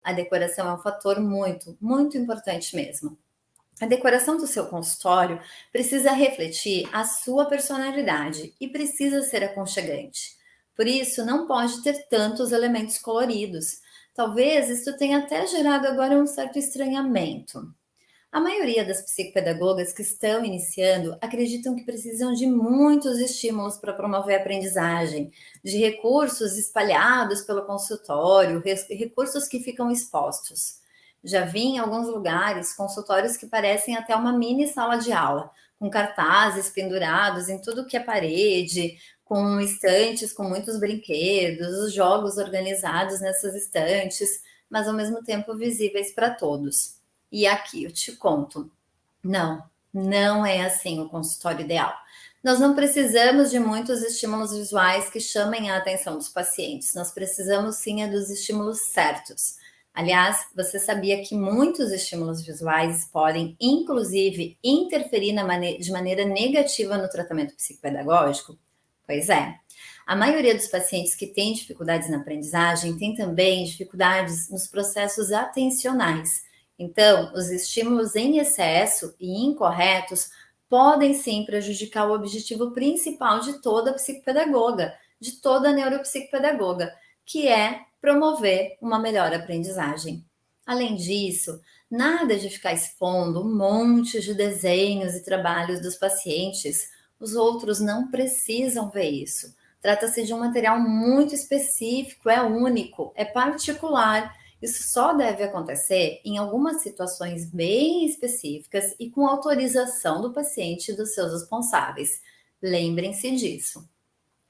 A decoração é um fator muito, muito importante mesmo. A decoração do seu consultório precisa refletir a sua personalidade e precisa ser aconchegante. Por isso, não pode ter tantos elementos coloridos. Talvez isso tenha até gerado agora um certo estranhamento. A maioria das psicopedagogas que estão iniciando acreditam que precisam de muitos estímulos para promover a aprendizagem, de recursos espalhados pelo consultório, recursos que ficam expostos. Já vi em alguns lugares consultórios que parecem até uma mini sala de aula, com cartazes pendurados em tudo que é parede, com estantes com muitos brinquedos, os jogos organizados nessas estantes, mas ao mesmo tempo visíveis para todos. E aqui eu te conto, não, não é assim o consultório ideal. Nós não precisamos de muitos estímulos visuais que chamem a atenção dos pacientes. Nós precisamos sim dos estímulos certos. Aliás, você sabia que muitos estímulos visuais podem, inclusive, interferir de maneira negativa no tratamento psicopedagógico? Pois é. A maioria dos pacientes que têm dificuldades na aprendizagem tem também dificuldades nos processos atencionais. Então, os estímulos em excesso e incorretos podem sim prejudicar o objetivo principal de toda psicopedagoga, de toda neuropsicopedagoga, que é promover uma melhor aprendizagem. Além disso, nada de ficar expondo um monte de desenhos e trabalhos dos pacientes. Os outros não precisam ver isso. Trata-se de um material muito específico, é único, é particular. Isso só deve acontecer em algumas situações bem específicas e com autorização do paciente e dos seus responsáveis. Lembrem-se disso.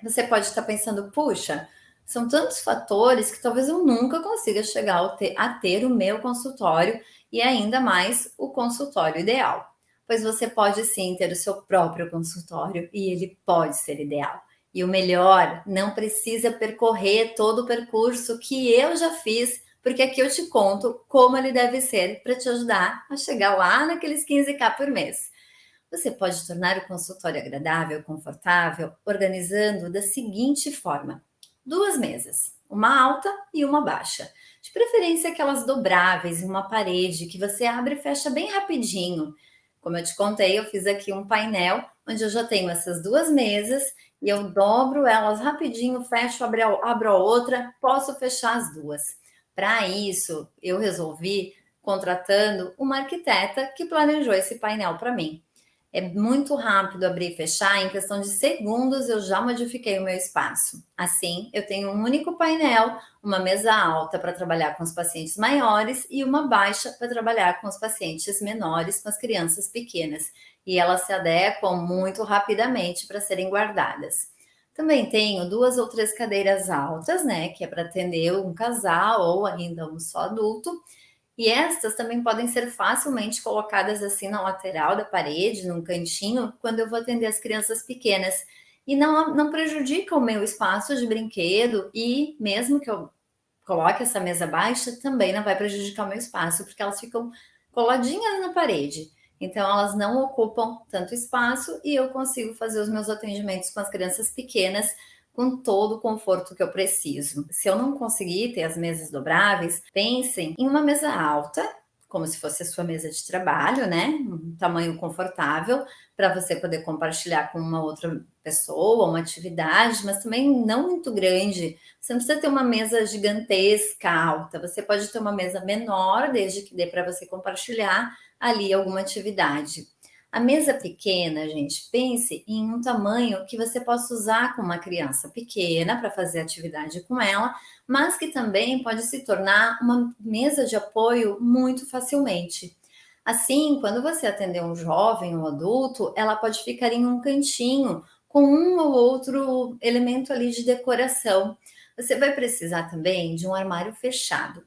Você pode estar pensando, puxa, são tantos fatores que talvez eu nunca consiga chegar a ter o meu consultório e ainda mais o consultório ideal. Pois você pode sim ter o seu próprio consultório e ele pode ser ideal. E o melhor, não precisa percorrer todo o percurso que eu já fiz, porque aqui eu te conto como ele deve ser para te ajudar a chegar lá naqueles 15K por mês. Você pode tornar o consultório agradável, confortável, organizando da seguinte forma: 2 mesas, uma alta e uma baixa. De preferência aquelas dobráveis em uma parede que você abre e fecha bem rapidinho. Como eu te contei, eu fiz aqui um painel onde eu já tenho essas 2 mesas e eu dobro elas rapidinho, fecho, abro a outra, posso fechar as duas. Para isso, eu resolvi contratando uma arquiteta que planejou esse painel para mim. É muito rápido abrir e fechar, em questão de segundos eu já modifiquei o meu espaço. Assim, eu tenho um único painel, uma mesa alta para trabalhar com os pacientes maiores e uma baixa para trabalhar com os pacientes menores, com as crianças pequenas. E elas se adequam muito rapidamente para serem guardadas. Também tenho 2 ou 3 cadeiras altas, né, que é para atender um casal ou ainda um só adulto. E estas também podem ser facilmente colocadas assim na lateral da parede, num cantinho, quando eu vou atender as crianças pequenas. E não prejudica o meu espaço de brinquedo e mesmo que eu coloque essa mesa baixa, também não vai prejudicar o meu espaço, porque elas ficam coladinhas na parede. Então, elas não ocupam tanto espaço e eu consigo fazer os meus atendimentos com as crianças pequenas com todo o conforto que eu preciso. Se eu não conseguir ter as mesas dobráveis, pensem em uma mesa alta, como se fosse a sua mesa de trabalho, né? Um tamanho confortável para você poder compartilhar com uma outra pessoa, uma atividade, mas também não muito grande. Você não precisa ter uma mesa gigantesca, alta. Você pode ter uma mesa menor, desde que dê para você compartilhar ali alguma atividade. A mesa pequena, gente, pense em um tamanho que você possa usar com uma criança pequena para fazer atividade com ela, mas que também pode se tornar uma mesa de apoio muito facilmente. Assim, quando você atender um jovem ou adulto, ela pode ficar em um cantinho com um ou outro elemento ali de decoração. Você vai precisar também de um armário fechado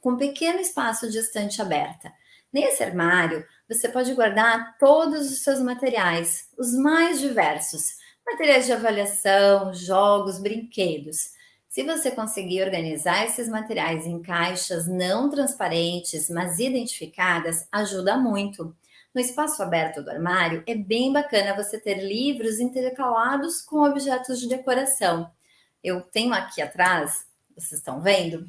com um pequeno espaço de estante aberta. Nesse armário, você pode guardar todos os seus materiais, os mais diversos, materiais de avaliação, jogos, brinquedos. Se você conseguir organizar esses materiais em caixas não transparentes, mas identificadas, ajuda muito. No espaço aberto do armário, é bem bacana você ter livros intercalados com objetos de decoração. Eu tenho aqui atrás, vocês estão vendo?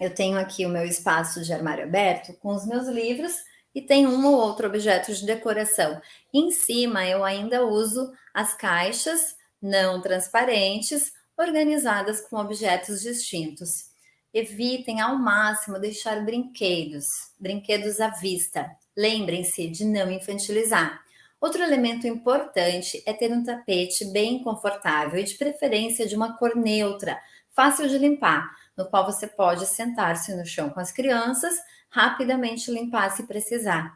Eu tenho aqui o meu espaço de armário aberto com os meus livros e tem um ou outro objeto de decoração. Em cima, eu ainda uso as caixas não transparentes, organizadas com objetos distintos. Evitem ao máximo deixar brinquedos à vista. Lembrem-se de não infantilizar. Outro elemento importante é ter um tapete bem confortável e de preferência de uma cor neutra, fácil de limpar, no qual você pode sentar-se no chão com as crianças, rapidamente limpar se precisar.